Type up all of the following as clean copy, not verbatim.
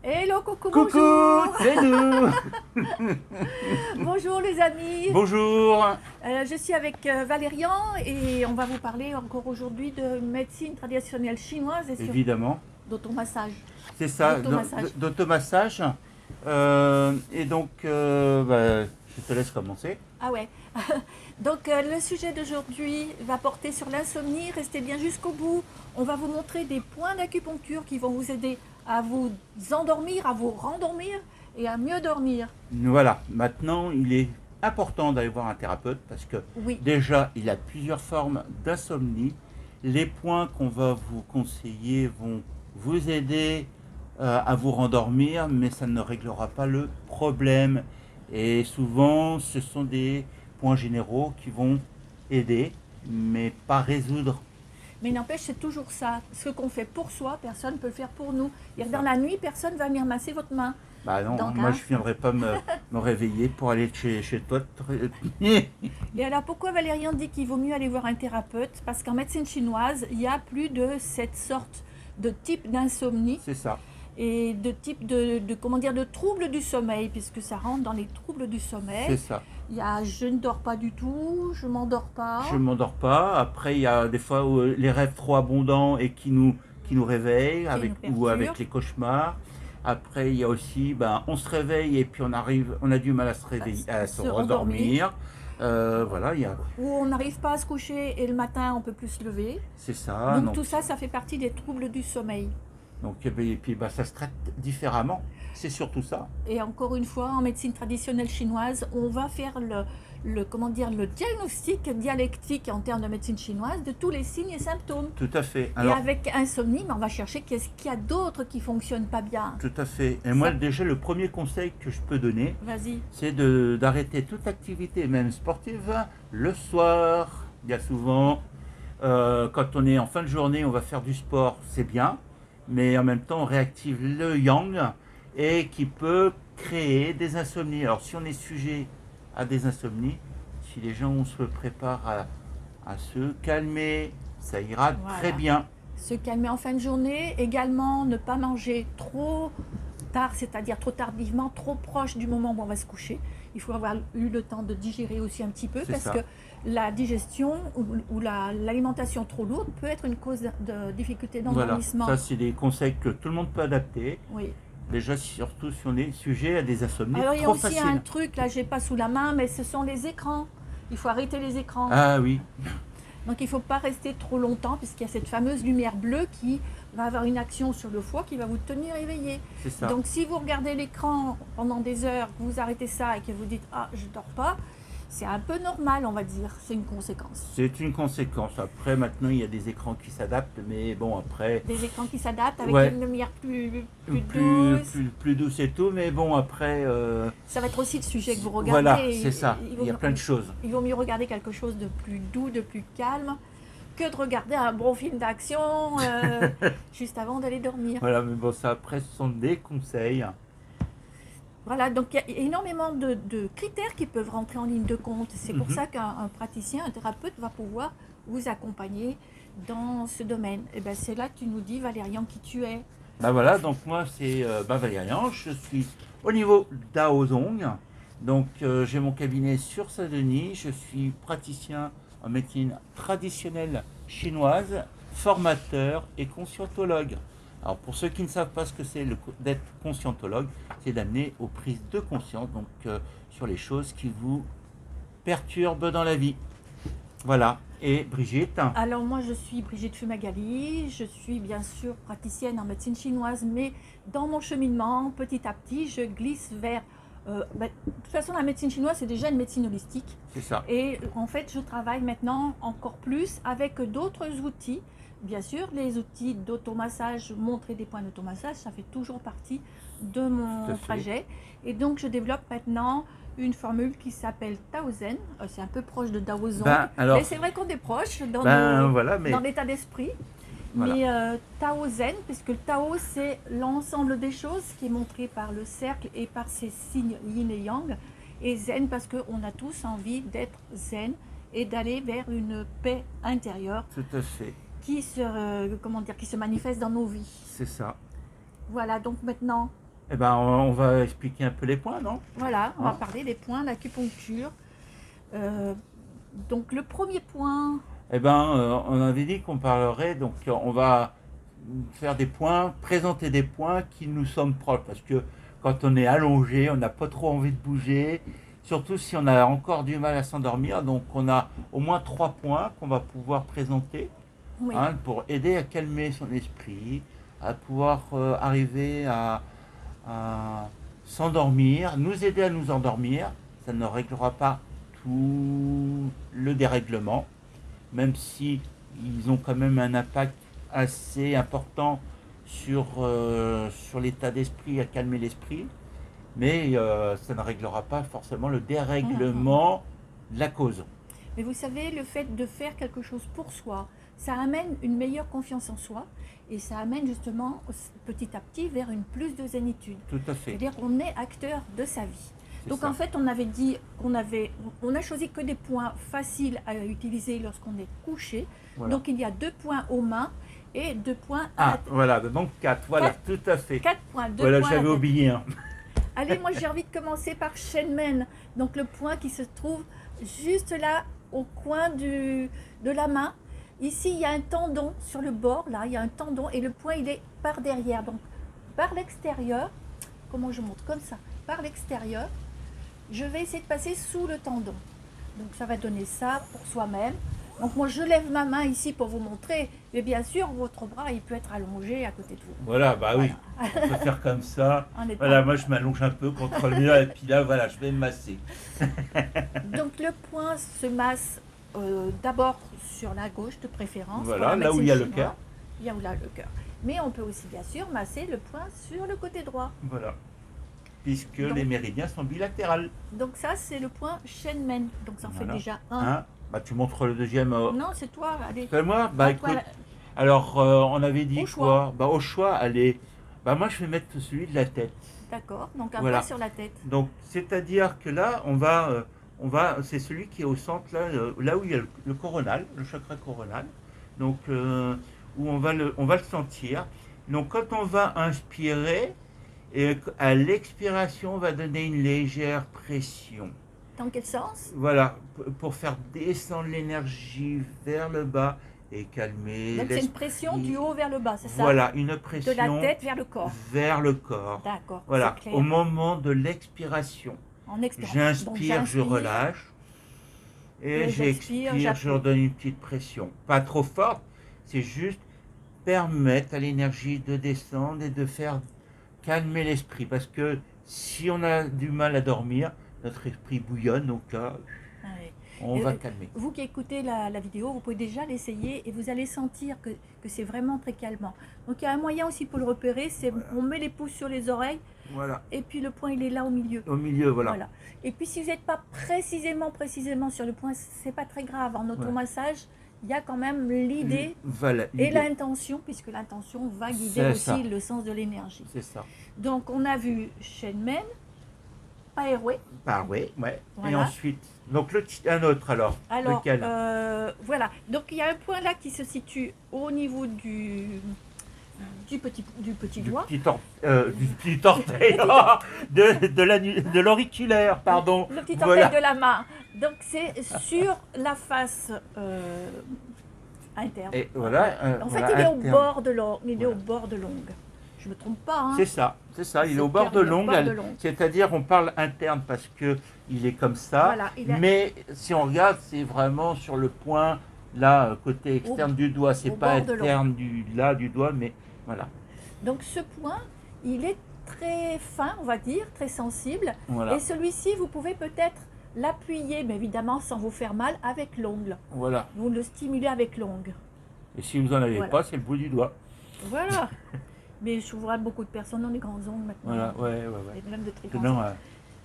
Hello, coucou, Coucou, bonjour. c'est nous. Bonjour les amis. Bonjour. Je suis avec Valérian et on va vous parler encore aujourd'hui de médecine traditionnelle chinoise et sur Évidemment, d'automassage. c'est ça, D'automassage. d'automassage. Et donc, je te laisse commencer. Ah ouais. Donc le sujet d'aujourd'hui va porter sur l'insomnie. Restez bien jusqu'au bout. On va vous montrer des points d'acupuncture qui vont vous aider à vous endormir, à vous rendormir et à mieux dormir. Voilà, maintenant, il est important d'aller voir un thérapeute parce que Oui. déjà, il a plusieurs formes d'insomnie. Les points qu'on va vous conseiller vont vous aider à vous rendormir, mais ça ne réglera pas le problème. Et souvent, ce sont des points généraux qui vont aider, mais pas résoudre. Mais n'empêche, c'est toujours ça. Ce qu'on fait pour soi, personne ne peut le faire pour nous. Et C'est dans ça. la nuit, personne ne va venir masser votre main. Bah non, hein, Donc, moi hein. je ne viendrai pas me réveiller pour aller chez toi. Et alors, pourquoi Valérian dit qu'il vaut mieux aller voir un thérapeute? Parce qu'en médecine chinoise, il y a plus de cette sorte de type d'insomnie C'est ça, et de type de comment dire, de troubles du sommeil, puisque ça rentre dans les troubles du c'est sommeil. ça. Il y a je ne dors pas du tout, je m'endors pas. Je ne m'endors pas. Après, il y a des fois les rêves trop abondants et qui nous réveillent Qui nous ou avec perturbe. les cauchemars. Après, il y a aussi, on se réveille et puis on a du mal à se réveiller, à se Se rendormir. redormir. Voilà, Ou on n'arrive pas à se coucher et le matin on peut plus se lever. c'est ça. Donc tout ça, ça fait partie des troubles du sommeil. Et puis, ça se traite différemment. C'est surtout ça. Et encore une fois, en médecine traditionnelle chinoise, on va faire comment dire, le diagnostic dialectique en termes de médecine chinoise de tous les signes et symptômes. Tout à fait. Et Alors, avec insomnie, on va chercher qu'est-ce qu'il y a d'autre qui fonctionne pas bien. tout à fait. Et moi, déjà, le premier conseil que je peux donner, Vas-y. c'est d'arrêter toute activité, même sportive, le soir. Il y a souvent, quand on est en fin de journée, on va faire du sport, c'est bien, mais en même temps, on réactive le yang et qui peut créer des insomnies. Alors, si on est sujet à des insomnies, si les gens se préparent à se calmer, ça ira très Voilà. bien. Se calmer en fin de journée. Également, ne pas manger trop tard, c'est-à-dire trop tardivement, trop proche du moment où on va se coucher. Il faut avoir eu le temps de digérer aussi un petit peu C'est parce ça. que la digestion ou l'alimentation trop lourde peut être une cause de difficulté Voilà, d'endormissement. ça c'est des conseils que tout le monde peut adapter. Oui. Déjà, surtout si on est sujet à des insomnies Alors il y a trop aussi un faciles. truc, là j'ai pas sous la main, mais ce sont les écrans. Il faut arrêter les écrans. Ah oui, Donc il ne faut pas rester trop longtemps puisqu'il y a cette fameuse lumière bleue qui va avoir une action sur le foie qui va vous tenir éveillé. c'est ça. Donc si vous regardez l'écran pendant des heures, que vous arrêtez ça et que vous dites ah je dors pas, c'est un peu normal on va dire, c'est une conséquence. C'est une conséquence. Après, maintenant, il y a des écrans qui s'adaptent, mais bon, après, Des écrans qui s'adaptent avec ouais, une lumière plus douce. plus douce et tout, mais bon, après, Ça va être aussi le sujet que vous regardez. voilà, c'est ça. Il Il y a plein de choses. il vaut mieux regarder quelque chose de plus doux, de plus calme, que de regarder un bon film d'action juste avant d'aller dormir. Voilà, mais bon, ça, après, ce sont des conseils. Voilà, donc il y a énormément de critères qui peuvent rentrer en ligne de compte. C'est pour Mhm. ça qu'un praticien, un thérapeute va pouvoir vous accompagner dans ce domaine. Et ben c'est là que tu nous dis, Valérian, qui tu es. Bah voilà, donc moi c'est Valérian, je suis au niveau d'Aozong. Donc j'ai mon cabinet sur Saint-Denis, je suis praticien en médecine traditionnelle chinoise, formateur et conscientologue. Alors pour ceux qui ne savent pas ce que c'est d'être conscientologue, c'est d'amener aux prises de conscience, donc sur les choses qui vous perturbent dans la vie. Voilà, et Brigitte, Alors moi je suis Brigitte Fumagali, je suis bien sûr praticienne en médecine chinoise, mais dans mon cheminement, petit à petit, je glisse vers... de toute façon, la médecine chinoise, c'est déjà une médecine holistique. c'est ça. Et en fait, je travaille maintenant encore plus avec d'autres outils. Bien sûr, les outils d'automassage, montrer des points d'automassage, ça fait toujours partie de Tout à mon fait. trajet. Et donc, je développe maintenant une formule qui s'appelle Taozen. C'est un peu proche de Daozong. Alors, Mais c'est vrai qu'on est proche voilà, mais dans l'état d'esprit. voilà. Mais Taozen, puisque le Tao, c'est l'ensemble des choses qui est montré par le cercle et par ses signes yin et yang. Et zen, parce qu'on a tous envie d'être zen et d'aller vers une paix intérieure Tout à fait, qui se manifeste dans nos vies. c'est ça. Voilà, donc maintenant, Eh ben, on va expliquer un peu les points, non? Voilà, on va Hein? parler des points d'acupuncture. Euh, donc le premier point, Eh ben, on avait dit qu'on parlerait, donc on va faire des points, présenter des points qui nous sommes proches, parce que quand on est allongé, on n'a pas trop envie de bouger, surtout si on a encore du mal à s'endormir, donc on a au moins 3 points qu'on va pouvoir présenter, oui, hein, pour aider à calmer son esprit, à pouvoir arriver à s'endormir, nous aider à nous endormir. Ça ne réglera pas tout le dérèglement, même si ils ont quand même un impact assez important sur l'état d'esprit, à calmer l'esprit, mais ça ne réglera pas forcément le Mhm. dérèglement de la cause. Mais vous savez, le fait de faire quelque chose pour soi, ça amène une meilleure confiance en soi et ça amène justement petit à petit vers une plus de zénitude. Tout à fait, C'est-à-dire qu'on est acteur de sa vie. c'est Donc ça. en fait, on avait dit on a choisi que des points faciles à utiliser lorsqu'on est couché. Voilà. Donc il y a 2 points aux mains et 2 points à la Ah, tête. voilà, donc 4, voilà, 4, tout à fait. 4 points, 2 Voilà, points à la j'avais tête. oublié un. Allez, moi j'ai envie de commencer par Shenmen, donc le point qui se trouve juste là au coin de la main. Ici, il y a un tendon sur le bord, là, il y a un tendon et le point il est par derrière, donc par l'extérieur. Comment je montre? Comme ça, par l'extérieur. Je vais essayer de passer sous le tendon. Donc ça va donner ça pour soi-même. Donc moi je lève ma main ici pour vous montrer, mais bien sûr votre bras il peut être allongé à côté de vous. Voilà, bah oui, Voilà. on peut faire comme ça. En étant- Voilà, moi je m'allonge un peu contre le mur et puis là, voilà, je vais me masser. Donc le point se masse d'abord sur la gauche de préférence. Voilà, pour la là où il y a médecine le chinoise. cœur. Il y a où là le cœur. Mais on peut aussi bien sûr masser le point sur le côté droit. Voilà. Puisque Donc- les méridiens sont bilatérales. Donc ça c'est le point Shenmen. Donc ça en fait Voilà. déjà un. Hein? Bah, tu montres le deuxième. Non, c'est toi, allez. C'est moi? Bah À toi, écoute, alors on avait dit Au quoi? choix. Bah au choix, allez. Bah moi je vais mettre celui de la tête. d'accord. Donc un Voilà. point sur la tête. Donc c'est-à-dire que là, c'est celui qui est au centre, là où il y a le coronal, le chakra coronal. Donc où on va le sentir. Donc quand on va inspirer, et à l'expiration, on va donner une légère pression. Dans quel sens? Voilà, pour faire descendre l'énergie vers le bas et calmer Donc c'est une l'esprit. pression du haut vers le bas, c'est ça? Voilà, une De pression la tête vers le corps. vers le corps. D'accord, Voilà, c'est au clair. moment de l'expiration. En expirant. Donc, J'inspire, je relâche. Et Et j'expire, je j'appuie. redonne une petite pression. Pas trop forte, c'est juste permettre à l'énergie de descendre et de faire calmer l'esprit. Parce que si on a du mal à dormir, notre esprit bouillonne, donc là, Ouais. on Et va calmer. Vous qui écoutez la vidéo, vous pouvez déjà l'essayer et vous allez sentir que c'est vraiment très calmant. Donc il y a un moyen aussi pour le repérer, c'est Voilà. on met les pouces sur les oreilles Voilà, et puis le point il est là au milieu. au milieu, voilà. Et puis si vous n'êtes pas précisément sur le point, c'est pas très grave. En automassage, il y a quand même l'idée Voilà, et l'idée. l'intention, puisque l'intention va guider C'est aussi ça. le sens de l'énergie. C'est ça. Donc on a vu Shenmen, Paerwe. Ouais, ouais. Et Voilà. ensuite, donc un autre alors. Alors, Lequel? voilà. Donc, il y a un point là qui se situe au niveau du petit doigt. Du petit orteil, de l'auriculaire, pardon. Le petit Voilà. orteil de la main. Donc, c'est sur la face interne. Et voilà. En voilà, fait, il est au interne. bord de l'ongle. Il est Voilà. au bord de l'ongle. Je me trompe pas, hein? C'est ça. Il est C'est au bord de clair, il est au l'ongle. bord de l'ongle. C'est-à-dire, on parle interne parce que il est comme ça. Voilà, il a- Mais si on regarde, c'est vraiment sur le point, là, côté externe du doigt. C'est au pas bord de interne du doigt, mais voilà. Donc, ce point, il est très fin, on va dire, très sensible. Voilà. Et celui-ci, vous pouvez peut-être l'appuyer, mais évidemment sans vous faire mal, avec l'ongle. Voilà. Vous le stimulez avec l'ongle. Et si vous en avez Voilà. pas, c'est le bout du doigt. Voilà. Mais je vois beaucoup de personnes ont des grands ongles maintenant. Voilà, ouais. Des problèmes de très grands Sinon, ongles.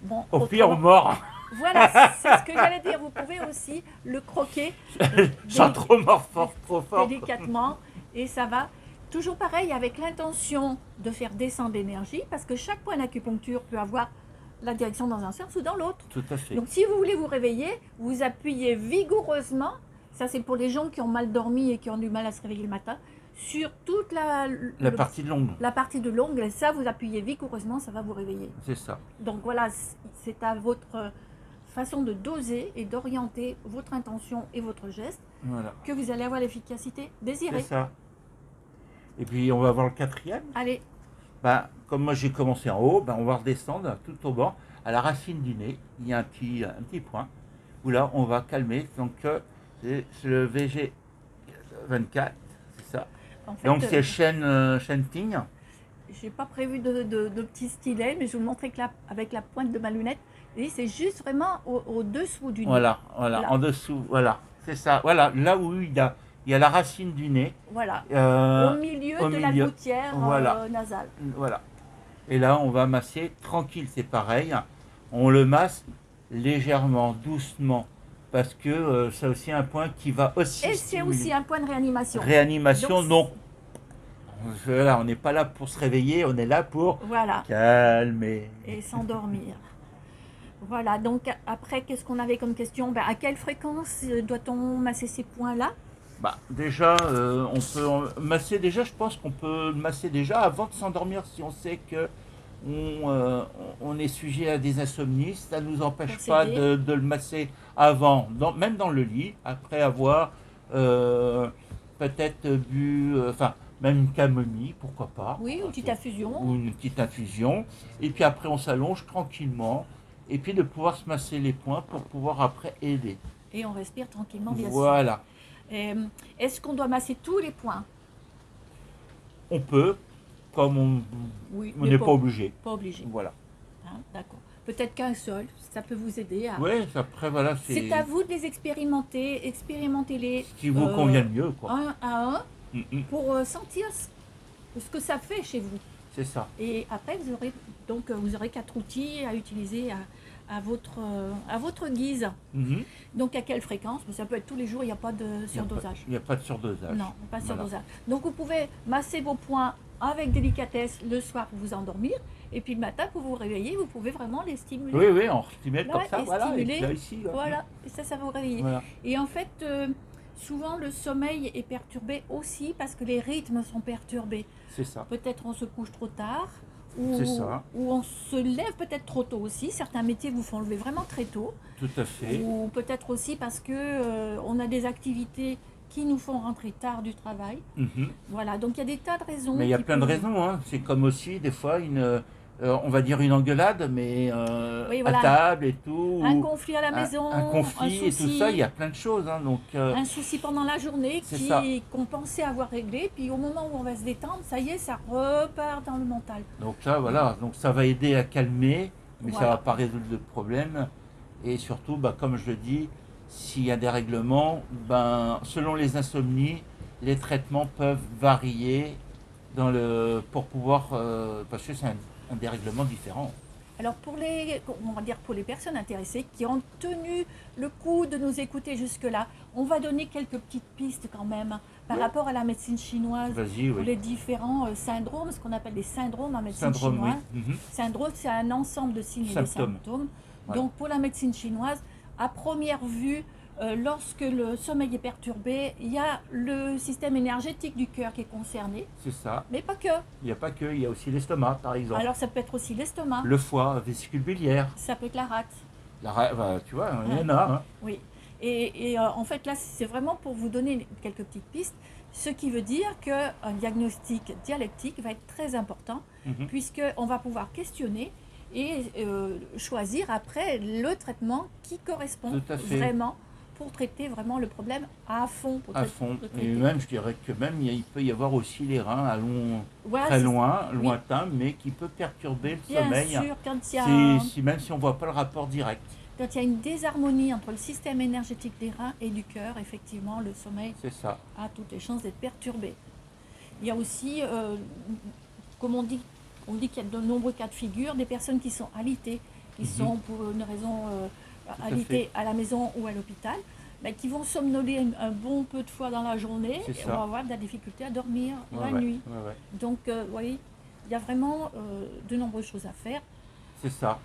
Bon, au pire, on autrement- mord. Voilà, c'est ce que j'allais dire. Vous pouvez aussi le croquer Sans trop mordre trop fort. délicatement et ça va. Toujours pareil, avec l'intention de faire descendre l'énergie, parce que chaque point d'acupuncture peut avoir la direction dans un sens ou dans l'autre. Tout à fait. Donc si vous voulez vous réveiller, vous appuyez vigoureusement. Ça c'est pour les gens qui ont mal dormi et qui ont du mal à se réveiller le matin. sur toute La partie de l'ongle, la partie de l'ongle, et ça, vous appuyez vigoureusement, ça va vous réveiller. c'est ça. Donc voilà, c'est à votre façon de doser et d'orienter votre intention et votre geste Voilà, que vous allez avoir l'efficacité c'est désirée. ça. Et puis on va voir le quatrième. Allez, Ben, comme moi j'ai commencé en haut, ben, on va redescendre tout au bas, à la racine du nez. Il y a un petit point où là on va calmer. Donc c'est le VG24, c'est ça. en fait, Donc c'est Shen Ting. j'ai pas prévu de petit stylet, mais je vous le montre avec la pointe de ma lunette. Et c'est juste vraiment au-dessous du nez. Voilà, Là. en dessous, voilà, c'est ça. Voilà, là où il y a la racine du nez. Voilà. euh, Au milieu au de milieu. la gouttière Voilà. nasale. Voilà. Et là, on va masser tranquille, c'est pareil. On le masse légèrement, doucement, parce que c'est aussi un point qui va aussi Et c'est stimuler. aussi un point de réanimation. Réanimation, Donc, non. Voilà, on n'est pas là pour se réveiller, on est là pour Voilà. calmer. Et s'endormir. Voilà, donc après, qu'est-ce qu'on avait comme question? À quelle fréquence doit-on masser ces points-là? Bah, déjà, on peut masser déjà, je pense qu'on peut le masser déjà avant de s'endormir si on sait que on est sujet à des insomnies. Ça ne nous empêche Pour pas s'aider. de le masser avant, même dans le lit, après avoir peut-être bu, enfin, même une camomille, pourquoi pas. Oui, une petite infusion. Ou une petite infusion. Et puis après, on s'allonge tranquillement. Et puis de pouvoir se masser les poings pour pouvoir après aider. Et on respire tranquillement, bien sûr. Voilà. Est-ce qu'on doit masser tous les points? On peut, comme Oui, on mais n'est pas obligé. Pas obligé. Voilà. Hein, d'accord. Peut-être qu'un seul, ça peut vous aider à. Ouais, après voilà, C'est à vous de les expérimenter. Expérimentez-les ce qui vous convient le mieux, quoi. un à un Mm, mm. pour sentir ce que ça fait chez vous. C'est ça. Et après, vous aurez 4 outils à utiliser à votre guise. Mhm. Donc, à quelle fréquence? Ça peut être tous les jours, il n'y a pas de surdosage. Il n'y a pas de surdosage. Non, pas de Voilà. surdosage. Donc, vous pouvez masser vos poings avec délicatesse le soir pour vous endormir. Et puis, le matin, pour vous réveiller, vous pouvez vraiment les stimuler. Oui, oui, on stimule comme Là, ça, et voilà. Et stimuler. puis là, ici, là. Voilà, et ça vous réveille. Voilà. Et en fait, souvent, le sommeil est perturbé aussi parce que les rythmes sont perturbés. C'est ça. Peut-être on se couche trop tard, ou, C'est ça. ou on se lève peut-être trop tôt aussi. Certains métiers vous font lever vraiment très tôt. Tout à fait. Ou peut-être aussi parce que on a des activités qui nous font rentrer tard du travail. Mhm. Voilà, donc il y a des tas de raisons. Mais il y a qui plein de peuvent- raisons, hein. C'est comme aussi, des fois, on va dire une engueulade, mais Oui, voilà. à table et tout. Un ou conflit à la maison, un conflit et tout souci, ça, il y a plein de choses, hein. Donc, un souci pendant la journée C'est ça. qu'on pensait avoir réglé, puis au moment où on va se détendre, ça y est, ça repart dans le mental. donc là, voilà. Donc ça va aider à calmer, mais ça Voilà. va pas résoudre le problème. Et surtout, bah, comme je le dis, s'il y a des règlements, ben, selon les insomnies, les traitements peuvent varier pour pouvoir, parce que c'est un dérèglement différent. Alors on va dire pour les personnes intéressées qui ont tenu le coup de nous écouter jusque-là, on va donner quelques petites pistes quand même par Oui. rapport à la médecine chinoise Vas-y, pour oui. les différents syndromes, ce qu'on appelle les syndromes en médecine Syndrome, oui. chinoise. Mhm. Syndrome, c'est un ensemble de signes et de Symptômes. symptômes. Voilà. Donc pour la médecine chinoise, à première vue, lorsque le sommeil est perturbé, il y a le système énergétique du cœur qui est concerné, C'est ça. mais pas que. Il n'y a pas que, il y a aussi l'estomac, par exemple. Alors ça peut être aussi l'estomac, Le foie, vésicule biliaire. ça peut être la rate. Bah, tu vois, il y en a. Hein. Oui, et en fait là c'est vraiment pour vous donner quelques petites pistes, ce qui veut dire qu'un diagnostic dialectique va être très important Mhm. puisqu'on va pouvoir questionner et choisir après le traitement qui correspond Tout à fait. vraiment pour traiter vraiment le problème à fond. Pour À traiter- fond. pour Et traiter. même, je dirais que même, il peut y avoir aussi les reins Voilà, très c'est- lointain, mais qui peut perturber le Bien sommeil. sûr, quand il y a... Même si on ne voit pas le rapport direct. Quand il y a une désharmonie entre le système énergétique des reins et du cœur, effectivement, le sommeil C'est ça. a toutes les chances d'être perturbé. Il y a aussi, comme on dit qu'il y a de nombreux cas de figure, des personnes qui sont alitées, qui Mhm. sont pour une raison à alitées à la maison ou à l'hôpital, mais qui vont somnoler un bon peu de fois dans la journée C'est et ça. on va avoir de la difficulté à dormir Ouais, la ouais, nuit. ouais, ouais. Donc, vous voyez, il y a vraiment de nombreuses choses à faire. C'est ça.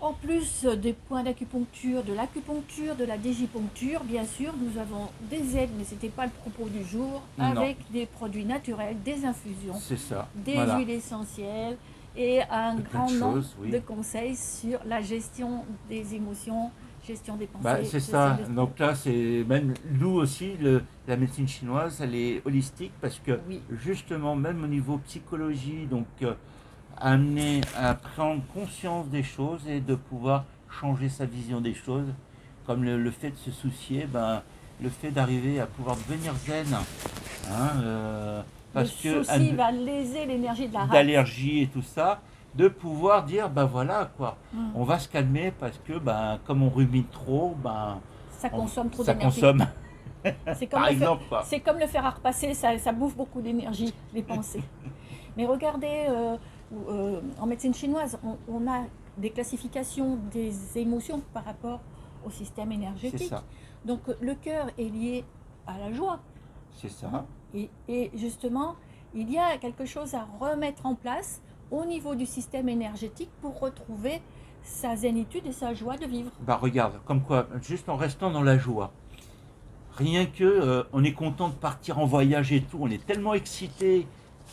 En plus des points d'acupuncture, de la digipuncture, bien sûr, nous avons des aides, mais ce n'était pas le propos du jour, Non. avec des produits naturels, des infusions, C'est ça. des Voilà. huiles essentielles et un Et plein grand de nombre choses, oui. de conseils sur la gestion des émotions, gestion des pensées. Bah, c'est gestion ça. des- Donc là, c'est même nous aussi, la médecine chinoise, elle est holistique parce que Oui. justement, même au niveau psychologie, donc amener à prendre conscience des choses et de pouvoir changer sa vision des choses, comme le fait de se soucier, ben, le fait d'arriver à pouvoir devenir zen, hein, Le parce que souci va léser l'énergie de la race. d'allergie et tout ça, de pouvoir dire ben voilà quoi, Mm. on va se calmer parce que ben comme on rumine trop, ben Ça consomme trop ça d'énergie. consomme. C'est comme, Par exemple quoi. c'est comme le fer à repasser, ça bouffe beaucoup d'énergie, les pensées. Mais regardez, en médecine chinoise, on a des classifications des émotions par rapport au système C'est énergétique. ça, Donc le cœur est lié à la joie. c'est ça. Et justement, il y a quelque chose à remettre en place au niveau du système énergétique pour retrouver sa zénitude et sa joie de vivre. Bah regarde, comme quoi, juste en restant dans la joie, rien que on est content de partir en voyage et tout, on est tellement excité,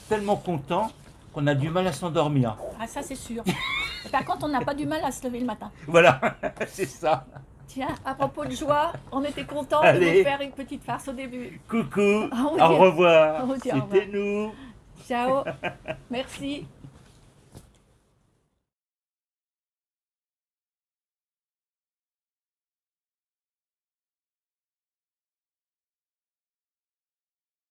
tellement content qu'on a du mal à s'endormir. Ah ça c'est sûr. Par contre, on n'a pas du mal à se lever le matin. Voilà, c'est ça. Tiens, à propos de joie, on était content de Allez. vous faire une petite farce au début. Coucou, On vous dit- au revoir. on vous dit au C'était nous. Ciao, merci.